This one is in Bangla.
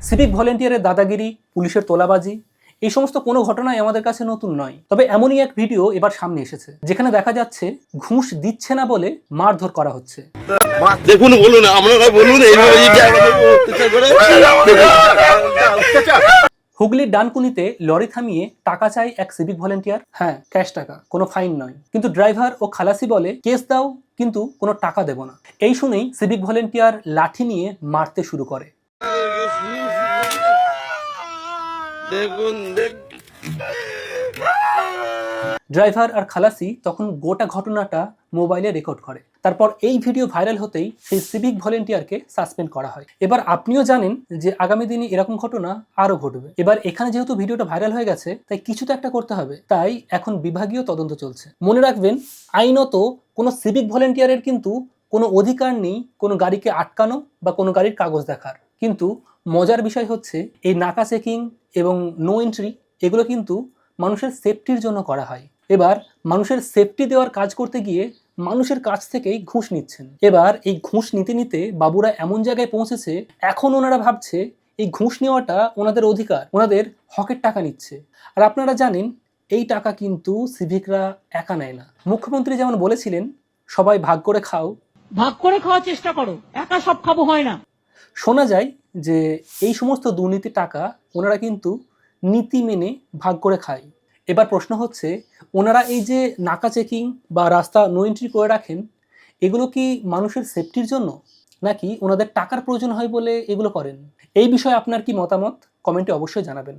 সিভিক ভলেন্টিয়ারের দাদাগিরি, পুলিশের তোলাবাজি এই সমস্ত কোনো ঘটনাই আমাদের কাছে নতুন নয়। তবে এমনই এক ভিডিও এবার সামনে এসেছে যেখানে দেখা যাচ্ছে ঘুষ দিচ্ছে না বলে মারধর করা হচ্ছে। দেখুন, বলুন, আপনারা বলুন এইভাবে যদি হুগলির ডানকুনিতে লরি থামিয়ে টাকা চায় এক সিভিক ভলেন্টিয়ার। হ্যাঁ, ক্যাশ টাকা, কোনো ফাইন নয়। কিন্তু ড্রাইভার ও খালাসি বলে কেস দাও, কিন্তু কোনো টাকা দেব না। এই শুনেই সিভিক ভলেন্টিয়ার লাঠি নিয়ে মারতে শুরু করে। দেখুন, ড্রাইভার আর খালাসি তখন গোটা ঘটনাটা মোবাইলে রেকর্ড করে। তারপর এই ভিডিও ভাইরাল হতেই সেই সিভিক ভলেন্টিয়ারকে সাসপেন্ড করা হয়। এবার আপনিও জানেন যে আগামী দিনে এরকম ঘটনা আরো ঘটবে। এবার এখানে যেহেতু ভিডিওটা ভাইরাল হয়ে গেছে, তাই কিছু তো একটা করতে হবে। তাই এখন বিভাগীয় তদন্ত চলছে। মনে রাখবেন, আইনত কোনো সিভিক ভলেন্টিয়ারের কিন্তু কোনো অধিকার নেই কোনো গাড়িকে আটকানো বা কোনো গাড়ির কাগজ দেখার। কিন্তু মজার বিষয় হচ্ছে এই নাকা চেকিং এবং নো এন্ট্রি এগুলো কিন্তু মানুষের সেফটির জন্য করা হয়। এবার মানুষের সেফটি দেওয়ার কাজ করতে গিয়ে মানুষের কাছ থেকেই ঘুষ নিচ্ছেন। এবার এই ঘুষ নিতে নিতে বাবুরা এমন জায়গায় পৌঁছেছে, এখন ওনারা ভাবছে এই ঘুষ নেওয়াটা ওনাদের অধিকার, ওনাদের হকের টাকা নিচ্ছে। আর আপনারা জানেন এই টাকা কিন্তু সিভিকরা একা নেয় না। মুখ্যমন্ত্রী যেমন বলেছিলেন, সবাই ভাগ করে খাও, ভাগ করে খাওয়ার চেষ্টা করো, একা সব খাবো হয় না। শোনা যায় যে এই সমস্ত দুর্নীতি টাকা ওনারা কিন্তু নীতি মেনে ভাগ করে খায়। এবার প্রশ্ন হচ্ছে, ওনারা এই যে নাকা চেকিং বা রাস্তা নো এন্ট্রি করে রাখেন, এগুলো কি মানুষের সেফটির জন্য, নাকি ওনাদের টাকার প্রয়োজন হয় বলে এগুলো করেন? এই বিষয়ে আপনার কি মতামত কমেন্টে অবশ্যই জানাবেন।